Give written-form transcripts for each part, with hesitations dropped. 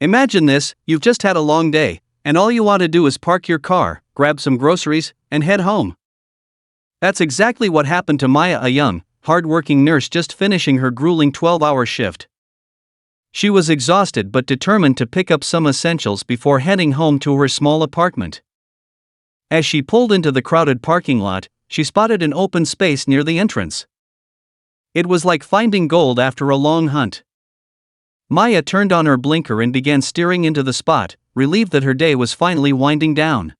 Imagine this: you've just had a long day, and all you want to do is park your car, grab some groceries, and head home. That's exactly what happened to Maya, a young, hard-working nurse just finishing her grueling 12-hour shift. She was exhausted but determined to pick up some essentials before heading home to her small apartment. As she pulled into the crowded parking lot, she spotted an open space near the entrance. It was like finding gold after a long hunt. Maya turned on her blinker and began steering into the spot, relieved that her day was finally winding down.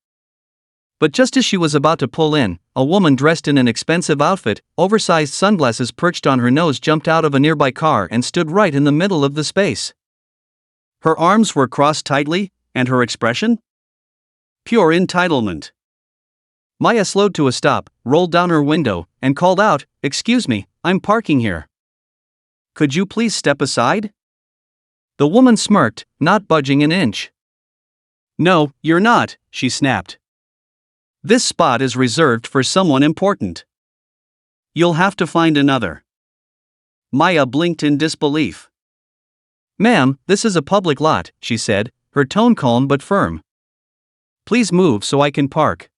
But just as she was about to pull in, a woman dressed in an expensive outfit, oversized sunglasses perched on her nose, jumped out of a nearby car and stood right in the middle of the space. Her arms were crossed tightly, and her expression? Pure entitlement. Maya slowed to a stop, rolled down her window, and called out, "Excuse me, I'm parking here. Could you please step aside?" The woman smirked, not budging an inch. "No, you're not," she snapped. "This spot is reserved for someone important. You'll have to find another." Maya blinked in disbelief. "Ma'am, this is a public lot," she said, her tone calm but firm. "Please move so I can park."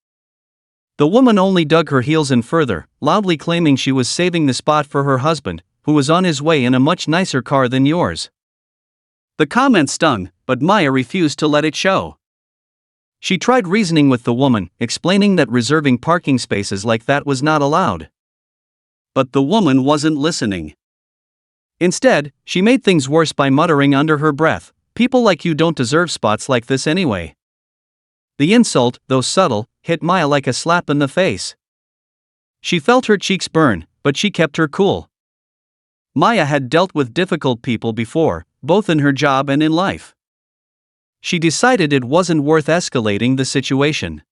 The woman only dug her heels in further, loudly claiming she was saving the spot for her husband, who was on his way in a much nicer car than yours. The comment stung, but Maya refused to let it show. She tried reasoning with the woman, explaining that reserving parking spaces like that was not allowed. But the woman wasn't listening. Instead, she made things worse by muttering under her breath, "People like you don't deserve spots like this anyway." The insult, though subtle, hit Maya like a slap in the face. She felt her cheeks burn, but she kept her cool. Maya had dealt with difficult people before, both in her job and in life. She decided it wasn't worth escalating the situation.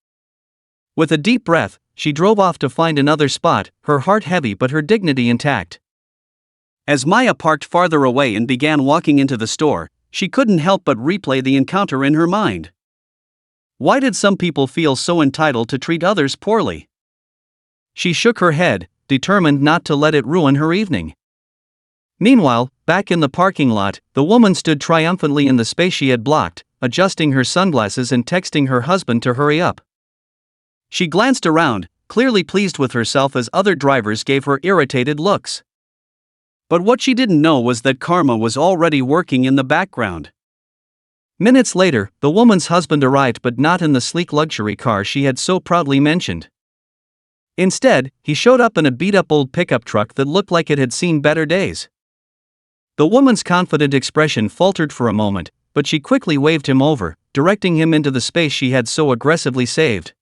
With a deep breath, she drove off to find another spot, her heart heavy but her dignity intact. As Maya parked farther away and began walking into the store, she couldn't help but replay the encounter in her mind. Why did some people feel so entitled to treat others poorly? She shook her head, determined not to let it ruin her evening. Meanwhile, back in the parking lot, the woman stood triumphantly in the space she had blocked, adjusting her sunglasses and texting her husband to hurry up. She glanced around, clearly pleased with herself as other drivers gave her irritated looks. But what she didn't know was that karma was already working in the background. Minutes later, the woman's husband arrived, but not in the sleek luxury car she had so proudly mentioned. Instead, he showed up in a beat-up old pickup truck that looked like it had seen better days. The woman's confident expression faltered for a moment, but she quickly waved him over, directing him into the space she had so aggressively saved.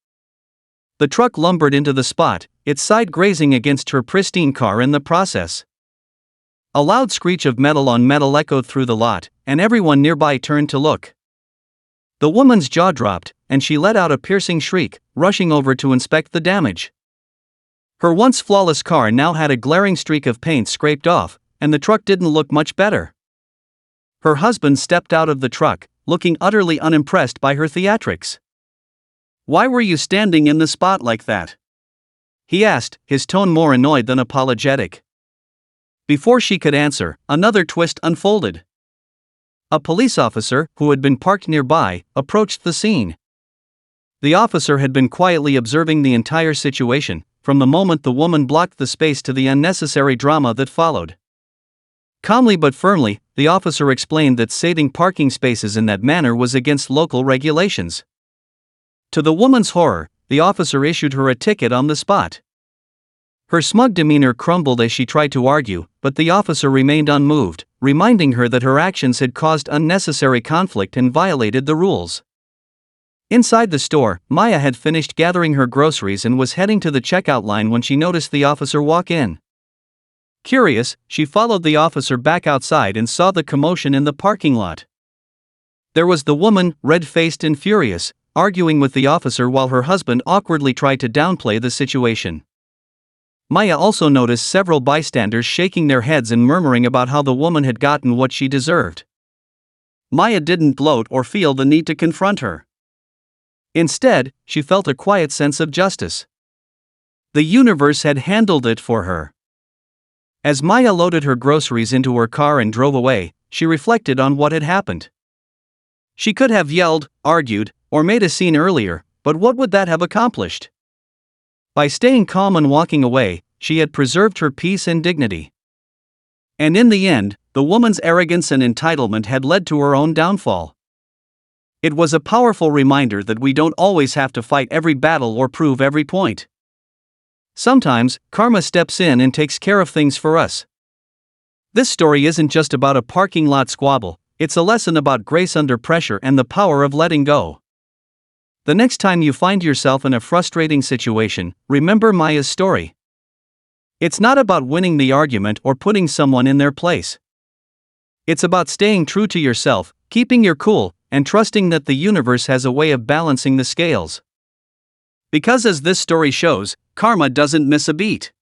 The truck lumbered into the spot, its side grazing against her pristine car in the process. A loud screech of metal on metal echoed through the lot, and everyone nearby turned to look. The woman's jaw dropped, and she let out a piercing shriek, rushing over to inspect the damage. Her once flawless car now had a glaring streak of paint scraped off, and the truck didn't look much better. Her husband stepped out of the truck, looking utterly unimpressed by her theatrics. "Why were you standing in the spot like that?" he asked, his tone more annoyed than apologetic. Before she could answer, another twist unfolded. A police officer, who had been parked nearby, approached the scene. The officer had been quietly observing the entire situation, from the moment the woman blocked the space to the unnecessary drama that followed. Calmly but firmly, the officer explained that saving parking spaces in that manner was against local regulations. To the woman's horror, the officer issued her a ticket on the spot. Her smug demeanor crumbled as she tried to argue, but the officer remained unmoved, reminding her that her actions had caused unnecessary conflict and violated the rules. Inside the store, Maya had finished gathering her groceries and was heading to the checkout line when she noticed the officer walk in. Curious, she followed the officer back outside and saw the commotion in the parking lot. There was the woman, red-faced and furious, arguing with the officer while her husband awkwardly tried to downplay the situation. Maya also noticed several bystanders shaking their heads and murmuring about how the woman had gotten what she deserved. Maya didn't gloat or feel the need to confront her. Instead, she felt a quiet sense of justice. The universe had handled it for her. As Maya loaded her groceries into her car and drove away, she reflected on what had happened. She could have yelled, argued, or made a scene earlier, but what would that have accomplished? By staying calm and walking away, she had preserved her peace and dignity. And in the end, the woman's arrogance and entitlement had led to her own downfall. It was a powerful reminder that we don't always have to fight every battle or prove every point. Sometimes, karma steps in and takes care of things for us. This story isn't just about a parking lot squabble, it's a lesson about grace under pressure and the power of letting go. The next time you find yourself in a frustrating situation, remember Maya's story. It's not about winning the argument or putting someone in their place. It's about staying true to yourself, keeping your cool, and trusting that the universe has a way of balancing the scales. Because as this story shows, karma doesn't miss a beat.